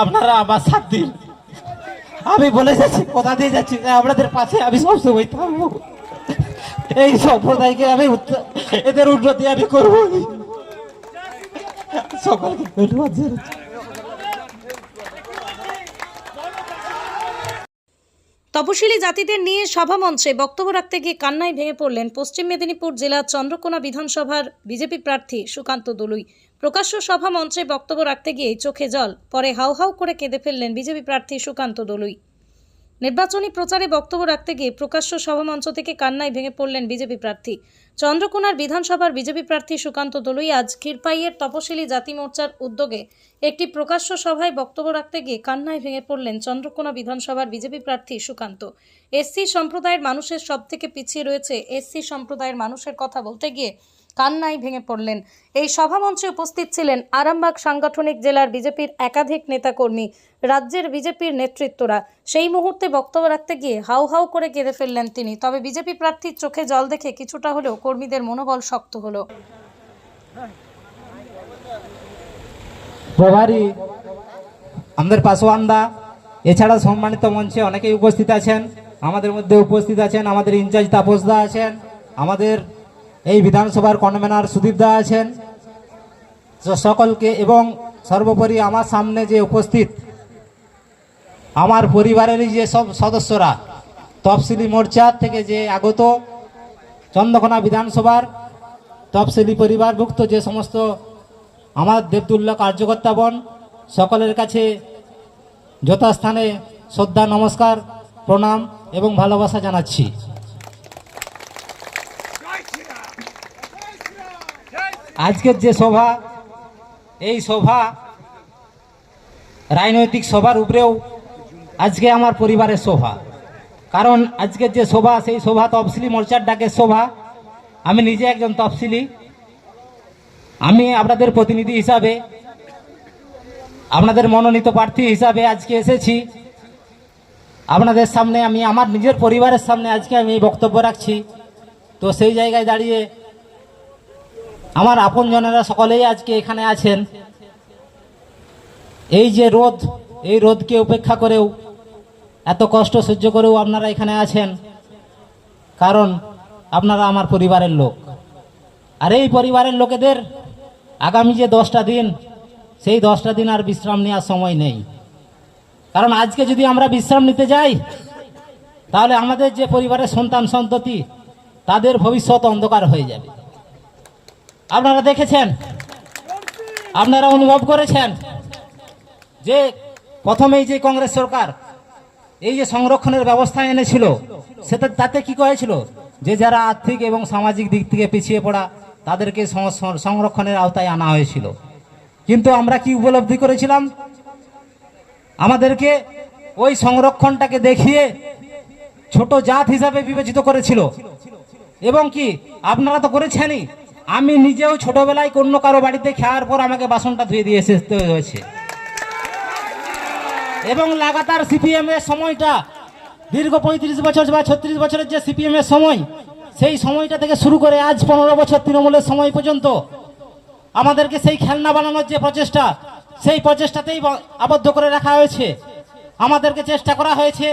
আপনারা আমার সাথ দিন। আমি বলে যাচ্ছি, কথা দিয়ে যাচ্ছি, আপনাদের পাশে আমি সবসময় থাকবো। এই সম্প্রদায়কে আমি এদের উন্নতি আমি করবো। সকলকে ধন্যবাদ জানাচ্ছি। তপশিলি জাতিদের নিয়ে সভামঞ্চে বক্তব্য রাখতে গিয়ে কান্নায় ভেঙে পড়লেন পশ্চিম মেদিনীপুর জেলার চন্দ্রকোনা বিধানসভার বিজেপি প্রার্থী সুকান্ত দলুই। প্রকাশ্য সভামঞ্চে বক্তব্য রাখতে গিয়ে চোখে জল, পরে হাউ হাউ করে কেঁদে ফেললেন বিজেপি প্রার্থী সুকান্ত দলুই। নির্বাচনী প্রচারে বক্তব্য রাখতে গিয়ে প্রকাশ্য সভামঞ্চ থেকে কান্নায় ভেঙে পড়লেন বিজেপি প্রার্থী। চন্দ্রকোনার বিধানসভার বিজেপি প্রার্থী সুকান্ত দলুই আজ ক্ষীরপাইয়ের তপশিলি জাতি মোর্চার উদ্যোগে একটি প্রকাশ্য সভায় বক্তব্য রাখতে গিয়ে কান্নায় ভেঙে পড়লেন চন্দ্রকোনা বিধানসভার বিজেপি প্রার্থী সুকান্ত। এসসি সম্প্রদায়ের মানুষের সবথেকে পিছিয়ে রয়েছে এসসি সম্প্রদায়ের মানুষের কথা বলতে গিয়ে কান্নায় ভেঙে পড়লেন। এই সভামঞ্চে উপস্থিত ছিলেন আরামবাগ সাংগঠনিক জেলার বিজেপির একাধিক নেতাকর্মী, রাজ্যের বিজেপির নেতৃত্বরা। সেই মুহূর্তে বক্তব্য রাখতে গিয়ে হাউ হাউ করে কেঁদে ফেললেন তিনি। তবে বিজেপি প্রার্থীর চোখে জল দেখে কিছুটা হলেও কর্মীদের মনোবল শক্ত হলো। প্রভারী আমাদের পাশোয়ানদা, এছাড়া সম্মানিত মঞ্চে অনেকেই উপস্থিত আছেন। আমাদের মধ্যে উপস্থিত আছেন আমাদের ইনচার্জ তাপসদা আছেন, আমাদের এই বিধানসভার কনভেনার সুদীপদা আছেন, সকলকে, এবং সর্বোপরি আমার সামনে যে উপস্থিত আমার পরিবারেরই যে সব সদস্যরা, তফসিলি মোর্চা থেকে যে আগত চন্দ্রকোনা বিধানসভার তফসিলি পরিবারভুক্ত যে সমস্ত আমার দেবতুল্য কার্যকর্তাগণ, সকলের কাছে যথাস্থানে শ্রদ্ধা, নমস্কার, প্রণাম এবং ভালোবাসা জানাচ্ছি। আজকের যে সভা, এই সভা রাজনৈতিক সভার উপরেও আজকে আমার পরিবারের সভা। কারণ আজকের যে সভা, সেই সভা তফসিলি মোর্চার ডাকের সভা। আমি নিজে একজন তফসিলি, আমি আপনাদের প্রতিনিধি হিসাবে, আপনাদের মনোনীত প্রার্থী হিসাবে আজকে এসেছি আপনাদের সামনে। আমি আমার নিজের পরিবারের সামনে আজকে আমি বক্তব্য রাখছি। তো সেই জায়গায় দাঁড়িয়ে আমার আপনজনেরা সকলেই আজকে এখানে আছেন। এই যে রোদ, এই রোদকে উপেক্ষা করেও, এত কষ্ট সহ্য করেও আপনারা এখানে আছেন, কারণ আপনারা আমার পরিবারের লোক। আর এই পরিবারের লোকেদের আগামী যে 10টা দিন, সেই 10টা দিন আর বিশ্রাম নেওয়ার সময় নেই। কারণ আজকে যদি আমরা বিশ্রাম নিতে যাই, তাহলে আমাদের যে পরিবারের সন্তান সন্ততি, তাদের ভবিষ্যৎ অন্ধকার হয়ে যাবে। আপনারা দেখেছেন, আপনারা অনুভব করেছেন যে প্রথমেই যে কংগ্রেস সরকার এই যে সংরক্ষণের ব্যবস্থা এনেছিল, সেটা তাতে কি করেছিল, যে যারা আর্থিক এবং সামাজিক দিক থেকে পিছিয়ে পড়া, তাদেরকে সংরক্ষণের আওতায় আনা হয়েছিল। কিন্তু আমরা কি উপলব্ধি করেছিলাম, আমাদেরকে ওই সংরক্ষণটাকে দেখিয়ে ছোট জাত হিসাবে বিবেচিত করেছিল। এবং কি আপনারা তো করেছেনই, আমি নিজেও ছোটবেলায় অন্য কারো বাড়িতে খাওয়ার পর আমাকে বাসনটা ধুয়ে দিয়ে আসতে হয়েছে। এবং লাগাতার সিপিএম এর সময়টা, দীর্ঘ 35 বছর বা 36 বছরের যে সিপিএম এর সময়, সেই সময়টা থেকে শুরু করে আজ 15 বছর তৃণমূলের সময় পর্যন্ত আমাদেরকে সেই খেলনা বানানোর যে প্রচেষ্টা, সেই প্রচেষ্টাতেই আবদ্ধ করে রাখা হয়েছে। আমাদেরকে চেষ্টা করা হয়েছে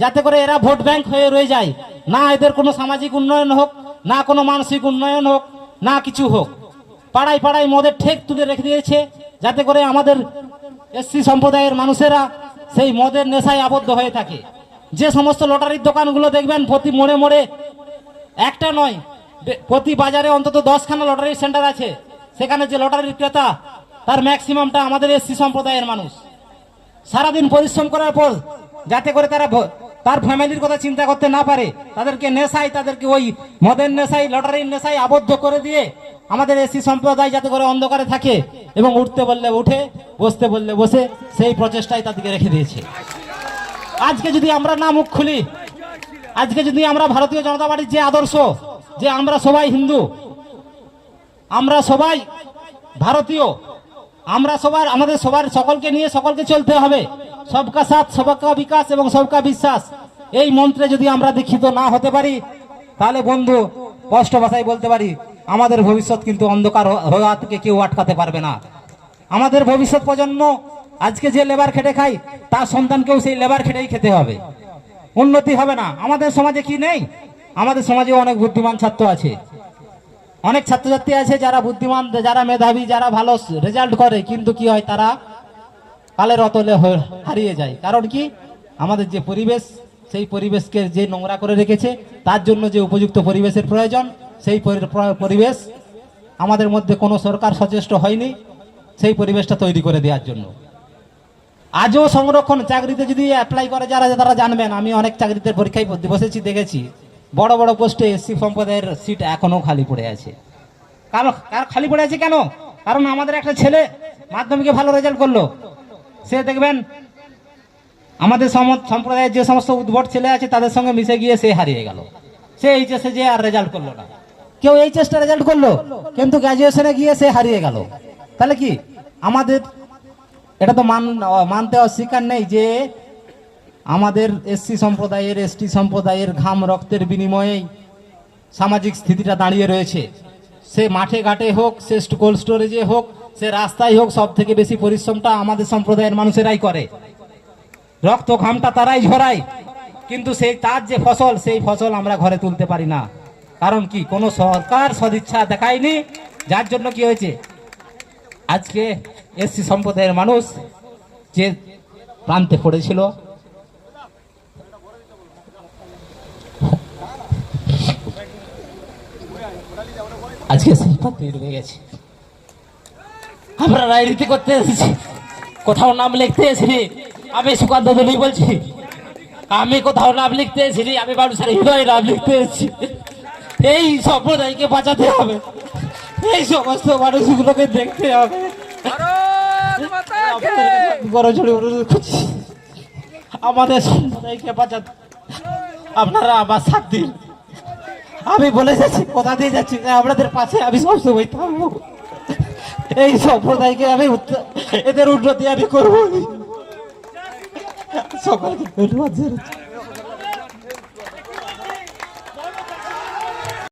যাতে করে এরা ভোট ব্যাংক হয়ে রয়ে যায়, না এদের কোনো সামাজিক উন্নয়ন হোক, না কোনো মানসিক উন্নয়ন হোক, না কিছু হোক। পাড়ায় পাড়ায় মদের ঠেক তুলে রেখে দিয়েছে, যাতে করে আমাদের এসসি সম্প্রদায়ের মানুষেরা সেই মদের নেশায় আবদ্ধ হয়ে থাকে। যে সমস্ত লটারির দোকানগুলো দেখবেন প্রতি মোড়ে মোড়ে, একটা নয়, প্রতি বাজারে অন্তত 10খানা লটারির সেন্টার আছে। সেখানে যে লটারির ক্রেতা, তার ম্যাক্সিমামটা আমাদের এসসি সম্প্রদায়ের মানুষ। সারাদিন পরিশ্রম করার পর যাতে করে তারা তার ফ্যামিলির কথা চিন্তা করতে না পারে, তাদেরকে নেশায়, তাদেরকে ওই মদের নেশায়, লটারির নেশায় আবদ্ধ করে দিয়ে আমাদের এসসি সম্প্রদায় যাতে করে অন্ধকারে থাকে এবং উঠতে বললে উঠে, বসতে বললে বসে, সেই প্রচেষ্টায় তাদেরকে রেখে দিয়েছে। আজকে যদি আমরা না মুখ খুলি, আজকে যদি আমরা ভারতীয় জনতা পার্টির যে আদর্শ, যে আমরা সবাই হিন্দু, আমরা সবাই ভারতীয়, আমরা সবার, আমাদের সবার, সকলকে নিয়ে সকলকে চলতে হবে, সবকা সাথ সবকা বিকাশ এবং সবকা বিশ্বাস, এই মন্ত্রে যদি আমরা দীক্ষিত না হতে পারি, তাহলে বন্ধু স্পষ্ট ভাষায় বলতে পারি, আমাদের ভবিষ্যৎ কিন্তু অন্ধকার হওয়া থেকে কেউ আটকাতে পারবে না। আমাদের ভবিষ্যৎ প্রজন্ম আজকে যে লেবার খেটে খায় তার সন্তানকেও সেই লেবার খেটেই খেতে হবে, উন্নতি হবে না। আমাদের সমাজে কি নেই? আমাদের সমাজে অনেক বুদ্ধিমান ছাত্র আছে, অনেক ছাত্রছাত্রী আছে যারা বুদ্ধিমান, যারা মেধাবী, যারা ভালো রেজাল্ট করে, কিন্তু কি হয়, তারা কালের অতলে হারিয়ে যায়। কারণ কি? আমাদের যে পরিবেশ, সেই পরিবেশকে যে নোংরা করে রেখেছে, তার জন্য যে উপযুক্ত পরিবেশের প্রয়োজন, সেই পরিবেশ আমাদের মধ্যে কোনো সরকার সচেষ্ট হয়নি সেই পরিবেশটা তৈরি করে দেওয়ার জন্য। আজও সংরক্ষণ চাকরিতে যদি অ্যাপ্লাই করে যারা, তারা জানবেন, আমি অনেক চাকরিতে পরীক্ষায় বসেছি, দেখেছি বড় বড় পোস্টে এসসি সম্প্রদায়ের সিট এখনো খালি পড়ে আছে। কারণ খালি পড়ে আছে কেন? কারণ আমাদের একটা ছেলে মাধ্যমিকে ভালো রেজাল্ট করলো, সে দেখবেন আমাদের সম্প্রদায়ের যে সমস্ত উদ্ভট ছেলে আছে তাদের সঙ্গে মিশে গিয়ে সে হারিয়ে গেল। সে এইচএসে যে আর রেজাল্ট করলো না, কেউ এইচএসটা রেজাল্ট করলো কিন্তু গ্র্যাজুয়েশনে গিয়ে সে হারিয়ে গেল। তাহলে কি আমাদের এটা তো মানতে অস্বীকার নেই যে আমাদের এসসি সম্প্রদায়ের, এসটি সম্প্রদায়ের ঘাম রক্তের বিনিময়েই সামাজিক স্থিতিটা দাঁড়িয়ে রয়েছে। সে মাঠে ঘাটে হোক, সে কোল্ড স্টোরেজে হোক, সে রাস্তায় হোক, সব থেকে বেশি পরিশ্রমটা আমাদের সম্প্রদায়ের মানুষেরাই করে, রক্ত ঘামটা তারাই ঝরায়। কিন্তু সেই তার যে ফসল, সেই ফসল আমরা ঘরে তুলতে পারি না। কারণ কি? কোনো সরকার সদিচ্ছা দেখায়নি, যার জন্য কি হয়েছে, আজকে এসসি সম্প্রদায়ের মানুষ যে প্রান্তে পড়েছিল, আজকে সেই প্রান্তে ডুবে গেছে। আমরা রাজনীতি করতে এসেছি, কোথাও নাম লিখতে এসেছি। আমি সুকান্ত দলুই বলছি, আমি কোথাও নাম লিখতে এসেছি, আমি মানুষের হৃদয়ে নাম লিখতে এসেছি। এই সম্প্রদায়কে বাঁচাতে হবে, এই সমস্ত মানুষগুলোকে দেখতে হবে। আমাদের সম্প্রদায়কে বাঁচাতে আপনারা আমার সাথ দিন। আমি বলে যাচ্ছি, কথা দিয়ে যাচ্ছি, আপনাদের পাশে আমি সবসময় থাকবো। এই সম্প্রদায়কে আমি এদের উন্নতি আমি করবো। সকলকে ধন্যবাদ।